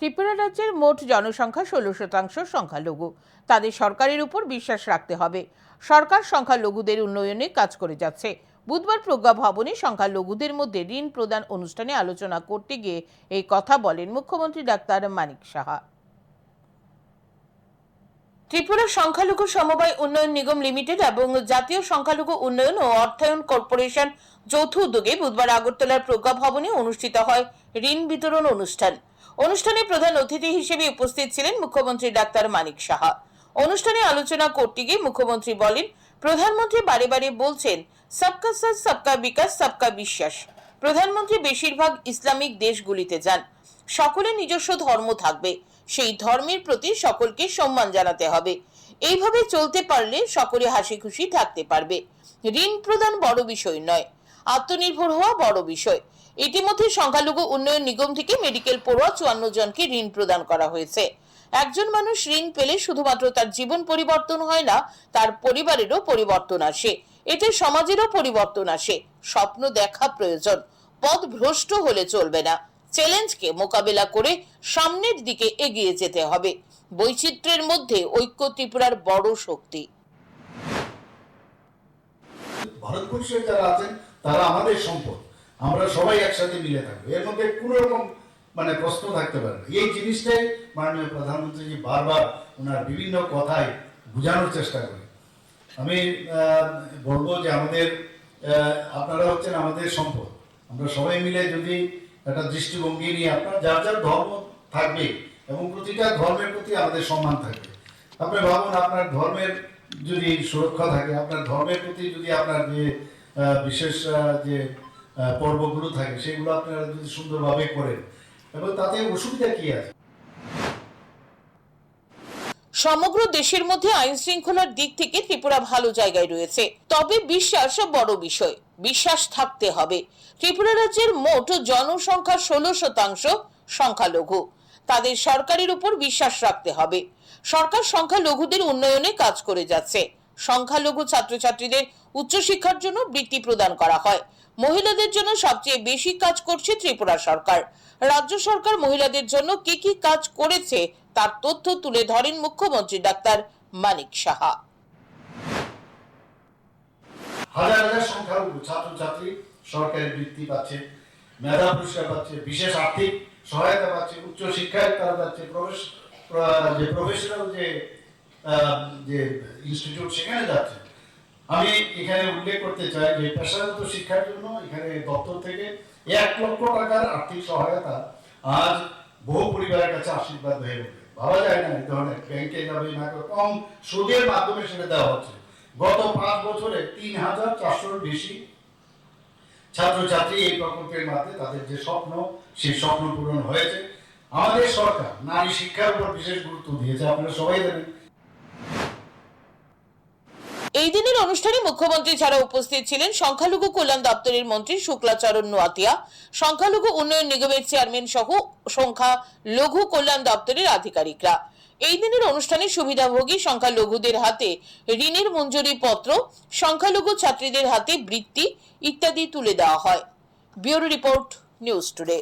ত্রিপুরা রাজ্যের মোট জনসংখ্যা 16% সংখ্যালঘু। তাদের সরকারের উপর বিশ্বাস রাখতে হবে। সরকার সংখ্যালঘুদের উন্নয়নে কাজ করে যাচ্ছে। বুধবার প্রজ্ঞা ভবনে সংখ্যালঘুদের মধ্যে ঋণ প্রদান অনুষ্ঠানে আলোচনা করতে গিয়ে এই কথা বলেন মুখ্যমন্ত্রী ডাক্তার মানিক সাহা। ত্রিপুরা সংখ্যালঘু সমবায় উন্নয়ন নিগম লিমিটেড এবং জাতীয় সংখ্যালঘু উন্নয়ন ও অর্থায়ন কর্পোরেশন যৌথ উদ্যোগে বুধবার আগরতলার প্রজ্ঞা ভবনে অনুষ্ঠিত হয় ঋণ বিতরণ অনুষ্ঠান। অনুষ্ঠানে প্রধান অতিথি হিসেবে উপস্থিত ছিলেন মুখ্যমন্ত্রী ডাক্তার মানিক সাহা। অনুষ্ঠানে আলোচনা করতে গিয়ে মুখ্যমন্ত্রী বলেন, প্রধানমন্ত্রী বারে বারে বলছেন সবকা সাথ সবকা বিকাশ সবকা বিশ্বাস। প্রধানমন্ত্রী বেশিরভাগ ইসলামিক দেশগুলিতে যান। সকলের নিজস্ব ধর্ম থাকবে, সেই ধর্মের প্রতি সকলকে সম্মান জানাতে হবে। এইভাবে চলতে পারলে সকলে হাসি খুশি থাকতে পারবে। ঋণ প্রদান বড় বিষয় নয়, আত্মনির্ভর হওয়া বড় বিষয়। ইতিমধ্যে সংখ্যালঘু উন্নয়ন নিগম থেকে মেডিকেল পড়ুয়া 54 জনকে ঋণ প্রদান করা হয়েছে। একজন মানুষ ঋণ পেলে শুধুমাত্র তার জীবন পরিবর্তন হয় না, তার পরিবারেরও পরিবর্তন আসে, এতে সমাজেরও পরিবর্তন আসে। স্বপ্ন দেখা প্রয়োজন, পথ ভ্রষ্ট হলে চলবে না। চ্যালেঞ্জকে মোকাবেলা করে সামনের দিকে এগিয়ে যেতে হবে। বৈচিত্র্যের মধ্যে ঐক্য ত্রিপুরার বড় শক্তি। ভারতবর্ষের যারা আছেন তারা আমাদের সম্পদ, আমরা সবাই একসাথে মিলে থাকবো, এর মধ্যে কোনো রকম প্রশ্ন থাকতে পারে না। এই জিনিসটাই মাননীয় প্রধানমন্ত্রীজি বারবার ওনার বিভিন্ন কথায় বোঝানোর চেষ্টা করেন। আমি বলবো যে আপনারা হচ্ছেন আমাদের সম্পদ। আমরা সবাই মিলে যদি একটা দৃষ্টিভঙ্গি নিয়ে, আপনার যার যার ধর্ম থাকবে এবং প্রতিটা ধর্মের প্রতি আমাদের সম্মান থাকবে। আপনি ভাবুন, আপনার ধর্মের যদি সুরক্ষা থাকে, আপনার ধর্মের প্রতি যদি আপনার যে বিশেষ যে পর্বগুলো থাকে সেগুলো আপনারা যদি সুন্দরভাবে করেন, এবং তাতে অসুবিধা কি আছে? সমগ্র দেশের মধ্যে আইন শৃঙ্খলার দিক থেকে ত্রিপুরা ভালো জায়গায় রয়েছে, তবে বিশ্বাস বড় বিষয়। বিশ্বাস থাকতে হবে। ত্রিপুরা রাজ্যের মোট জনসংখ্যা 16% সংখ্যালঘু। তাদের সরকারের উপর বিশ্বাস রাখতে হবে। সরকার সংখ্যালঘুদের উন্নয়নে কাজ করে যাচ্ছে। সংখ্যালঘু ছাত্রছাত্রীদের উচ্চশিক্ষার জন্য বৃত্তি প্রদান করা হয়। মহিলাদের জন্য সবচেয়ে বেশি কাজ করছে ত্রিপুরা সরকার। রাজ্য সরকার মহিলাদের জন্য কি কি কাজ করেছে তার তথ্য তুলে ধরেন মুখ্যমন্ত্রী ডাক্তার মানিক সাহা। হাজার হাজার সংখ্যালঘু ছাত্রছাত্রী সরকারি বৃত্তি পাচ্ছে, মেধা পুরস্কার পাচ্ছে, বিশেষ আর্থিক সহায়তা পাচ্ছে, উচ্চশিক্ষায় তারা যাচ্ছে, প্রফেশনাল যে ইনস্টিটিউট সেখানে যাচ্ছে। আমি এখানে উল্লেখ করতে চাই যে পেশাগত শিক্ষার জন্য এখানে দপ্তর থেকে 1 লক্ষ টাকার আর্থিক সহায়তা আজ বহু পরিবারের কাছে আশীর্বাদ হয়ে উঠবে। ভাবা যায় না এই ধরনের ব্যাংকে যাবে না, কম সুদের মাধ্যমে সেটা দেওয়া হচ্ছে। গত 5 বছরে 3400-র বেশি ছাত্রছাত্রী এই প্রকল্পের মাধ্যমে তাদের যে স্বপ্ন, সেই স্বপ্ন পূরণ হয়েছে। আমাদের সরকার নারী শিক্ষার উপর বিশেষ গুরুত্ব দিয়েছে, আপনারা সবাই জানেন। এই দিনের অনুষ্ঠানে মুখ্যমন্ত্রী ছাড়া উপস্থিত ছিলেন সংখ্যালঘু কল্যাণ দপ্তরের মন্ত্রী শুক্লাচরণ নোয়াতিয়া, সংখ্যালঘু উন্নয়ন নিগমের চেয়ারম্যান সহ সংখ্যালঘু কল্যাণ দপ্তরের আধিকারিকরা। এই দিনের অনুষ্ঠানে সুবিধাভোগী সংখ্যালঘুদের হাতে ঋণের মঞ্জুরি পত্র, সংখ্যালঘু ছাত্রীদের হাতে বৃত্তি ইত্যাদি তুলে দেওয়া হয়। Bureau report, news today.